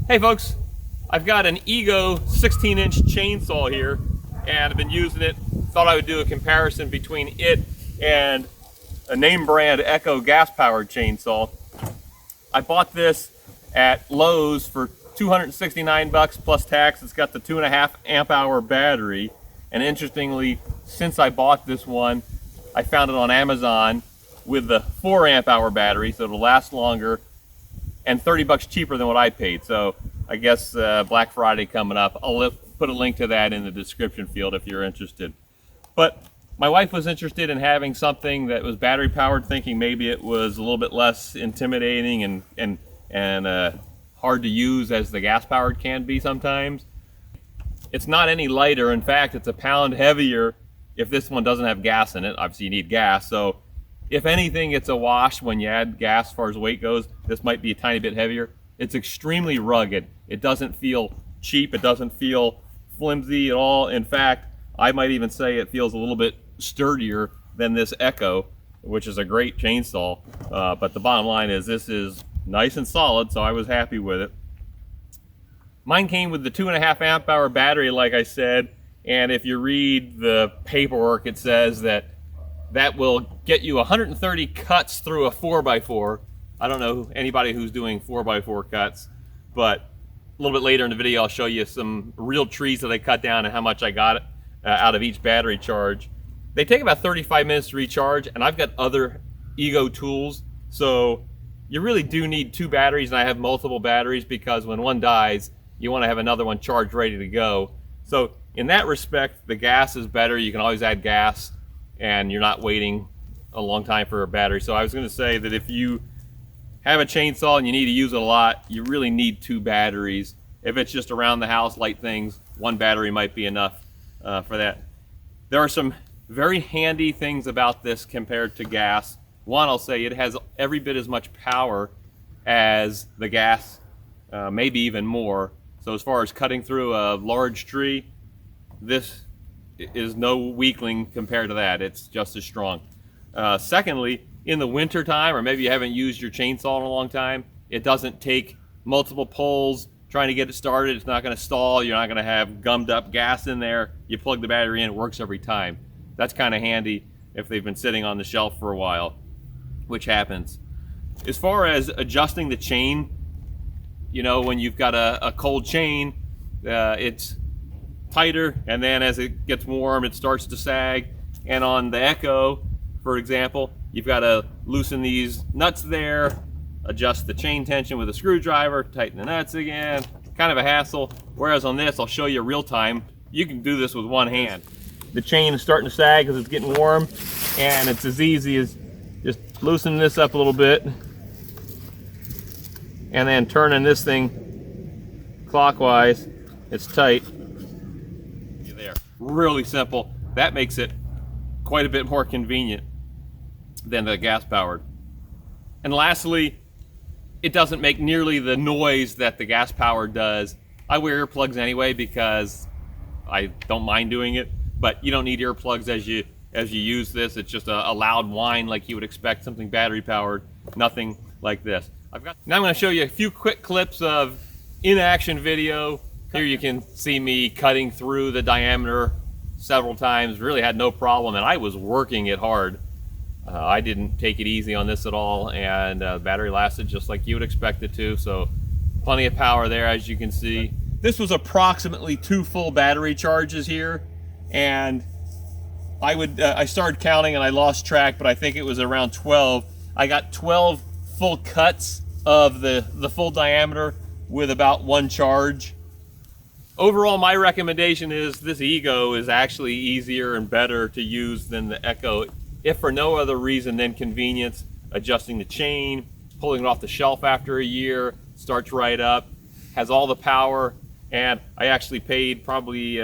Hey folks, I've got an Ego 16-inch chainsaw here, and I've been using it. Thought I would do a comparison between it and a name brand Echo gas-powered chainsaw. I bought this at Lowe's for 269 bucks plus tax. It's got the 2.5 amp hour battery, and interestingly, since I bought this one, I found it on Amazon with the 4 amp hour battery, so it'll last longer, and 30 bucks cheaper than what I paid. So I guess Black Friday coming up. I'll put a link to that in the description field if you're interested. But my wife was interested in having something that was battery powered, thinking maybe it was a little bit less intimidating and hard to use as the gas powered can be sometimes. It's not any lighter. In fact, it's a pound heavier if this one doesn't have gas in it. Obviously you need gas, so if anything, it's a wash when you add gas as far as weight goes. This might be a tiny bit heavier. It's extremely rugged. It doesn't feel cheap. It doesn't feel flimsy at all. In fact, I might even say it feels a little bit sturdier than this Echo, which is a great chainsaw. But the bottom line is this is nice and solid, so I was happy with it. Mine came with the 2.5 amp hour battery, like I said, and if you read the paperwork, it says that will get you 130 cuts through a 4x4. I don't know anybody who's doing 4x4 cuts, but a little bit later in the video I'll show you some real trees that I cut down and how much I got out of each battery charge. They take about 35 minutes to recharge, and I've got other Ego tools, so you really do need 2 batteries, and I have multiple batteries because when one dies, you want to have another one charged ready to go. So in that respect, the gas is better. You can always add gas, and you're not waiting a long time for a battery. So I was going to say that if you have a chainsaw and you need to use it a lot, you really need 2 batteries. If it's just around the house, light things, 1 battery might be enough for that. There are some very handy things about this compared to gas. One, I'll say it has every bit as much power as the gas, maybe even more. So as far as cutting through a large tree, this is no weakling compared to that. It's just as strong. Secondly, in the winter time, or maybe you haven't used your chainsaw in a long time, it doesn't take multiple pulls trying to get it started. It's not going to stall. You're not going to have gummed up gas in there. You plug the battery in, it works every time. That's kind of handy if they've been sitting on the shelf for a while, which happens. As far as adjusting the chain, you know, when you've got a cold chain, it's tighter, and then as it gets warm it starts to sag. And on the Echo, for example, you've got to loosen these nuts there, adjust the chain tension with a screwdriver, tighten the nuts again, kind of a hassle. Whereas on this, I'll show you real time, you can do this with one hand. The chain is starting to sag because it's getting warm, and it's as easy as just loosening this up a little bit and then turning this thing clockwise. It's tight. There. Really simple. That makes it quite a bit more convenient than the gas powered. And lastly, it doesn't make nearly the noise that the gas powered does. I wear earplugs anyway because I don't mind doing it, but you don't need earplugs as you use this. It's just a loud whine like you would expect something battery powered. Nothing like this. Now I'm going to show you a few quick clips of in-action video. Here you can see me cutting through the diameter several times. Really had no problem, and I was working it hard. I didn't take it easy on this at all, and the battery lasted just like you would expect it to, so plenty of power there, as you can see. This was approximately 2 full battery charges here, and I started counting and I lost track, but I think it was around 12. I got 12 full cuts of the full diameter with about 1 charge. Overall, my recommendation is this Ego is actually easier and better to use than the Echo, if for no other reason than convenience. Adjusting the chain, pulling it off the shelf after a year, starts right up, has all the power, and I actually paid probably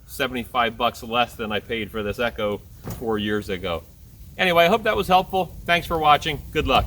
75 bucks less than I paid for this Echo 4 years ago. Anyway, I hope that was helpful. Thanks for watching. Good luck.